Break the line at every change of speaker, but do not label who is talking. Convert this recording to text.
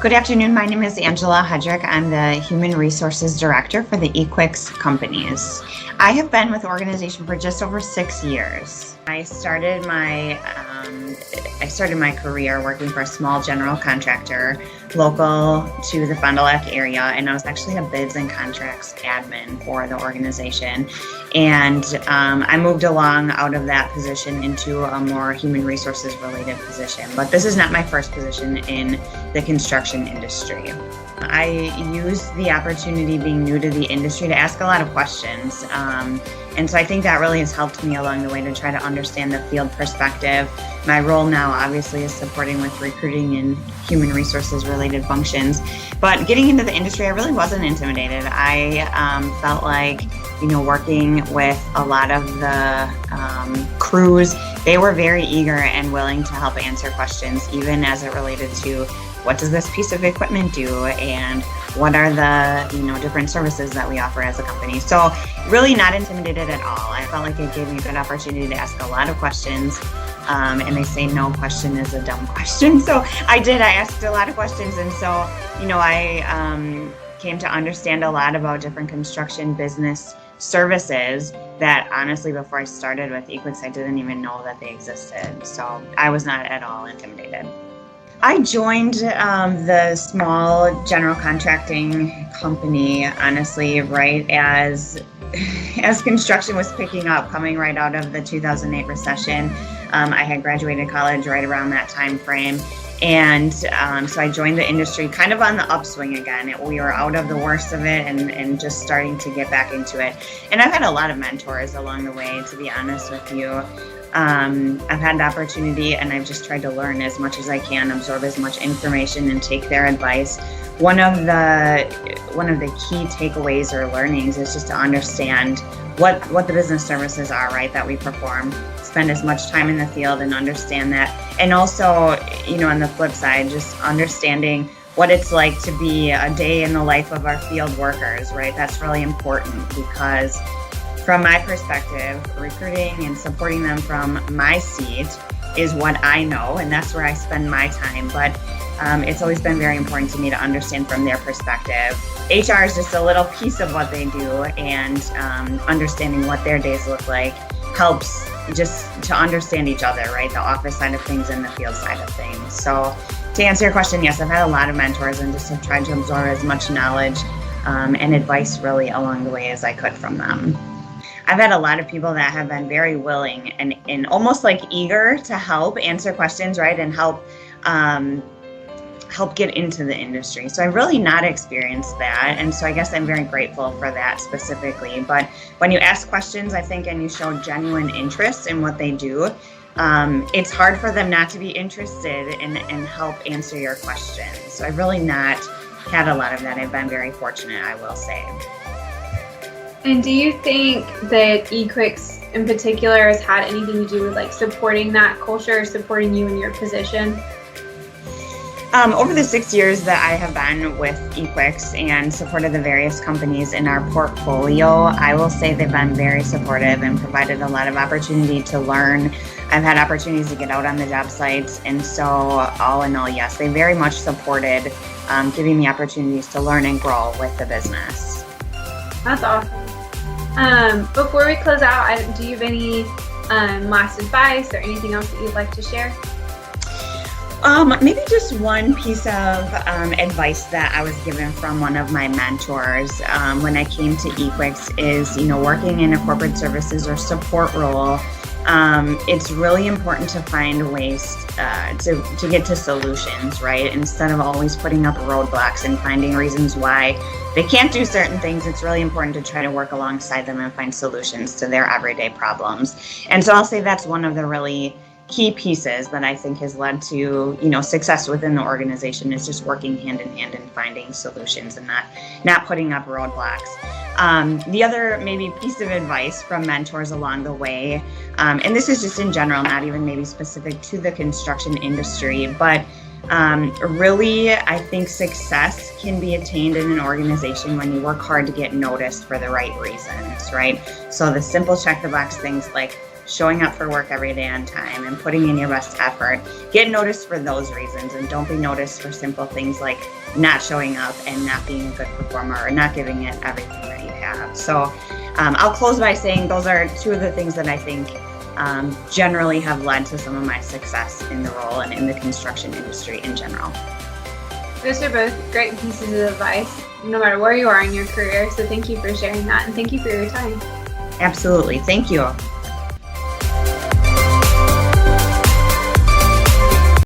Good afternoon. My name is Angela Hudrick. I'm the Human Resources Director for the eQuix companies. I have been with the organization for just over 6 years. I started my career working for a small general contractor local to the Fond du Lac area, and I was actually a bids and contracts admin for the organization. And I moved along out of that position into a more human resources related position. But this is not my first position in the construction industry. I used the opportunity being new to the industry to ask a lot of questions. And so I think that really has helped me along the way to try to understand the field perspective. My role now obviously is supporting with recruiting and human resources related functions. But getting into the industry, I really wasn't intimidated. I felt like, working with a lot of the crews, they were very eager and willing to help answer questions, even as it related to what does this piece of equipment do and what are the different services that we offer as a company. So really not intimidated at all. I felt like it gave me a good opportunity to ask a lot of questions. And they say no question is a dumb question. So I asked a lot of questions. And so, I came to understand a lot about different construction business services that honestly, before I started with eQuix, I didn't even know that they existed. So I was not at all intimidated. I joined the small general contracting company, honestly, right as construction was picking up, coming right out of the 2008 recession. I had graduated college right around that time frame. And so I joined the industry kind of on the upswing again. We were out of the worst of it and just starting to get back into it. And I've had a lot of mentors along the way, to be honest with you. I've had the opportunity and I've just tried to learn as much as I can, absorb as much information and take their advice. One of the key takeaways or learnings is just to understand what the business services are, right, that we perform. Spend as much time in the field and understand that. And also, on the flip side, just understanding what it's like to be a day in the life of our field workers, right? That's really important because from my perspective, recruiting and supporting them from my seat is what I know, and that's where I spend my time. But it's always been very important to me to understand from their perspective. HR is just a little piece of what they do, and understanding what their days look like helps just to understand each other, right? The office side of things and the field side of things. So to answer your question, yes, I've had a lot of mentors and just have tried to absorb as much knowledge and advice really along the way as I could from them. I've had a lot of people that have been very willing and almost like eager to help answer questions, right? And help get into the industry. So I've really not experienced that. And so I guess I'm very grateful for that specifically. But when you ask questions, I think, and you show genuine interest in what they do, it's hard for them not to be interested and help answer your questions. So I've really not had a lot of that. I've been very fortunate, I will say.
And do you think that eQuix in particular has had anything to do with supporting that culture, supporting you in your position?
Over the 6 years that I have been with eQuix and supported the various companies in our portfolio, I will say they've been very supportive and provided a lot of opportunity to learn. I've had opportunities to get out on the job sites, and so all in all, yes, they very much supported giving me opportunities to learn and grow with the business.
That's awesome. Before we close out, do you have any last advice or anything else that you'd like to share?
Maybe just one piece of advice that I was given from one of my mentors when I came to eQuix is, working in a corporate services or support role, it's really important to find ways to get to solutions, right? Instead of always putting up roadblocks and finding reasons why they can't do certain things, it's really important to try to work alongside them and find solutions to their everyday problems. And so I'll say that's one of the really key pieces that I think has led to, success within the organization is just working hand in hand and finding solutions and not putting up roadblocks. The other maybe piece of advice from mentors along the way, and this is just in general, not even maybe specific to the construction industry, but really, I think success can be attained in an organization when you work hard to get noticed for the right reasons, right? So the simple check the box things like showing up for work every day on time, and putting in your best effort. Get noticed for those reasons, and don't be noticed for simple things like not showing up and not being a good performer or not giving it everything that you have. So I'll close by saying those are two of the things that I think generally have led to some of my success in the role and in the construction industry in general.
Those are both great pieces of advice, no matter where you are in your career. So thank you for sharing that, and thank you for your time.
Absolutely. Thank you.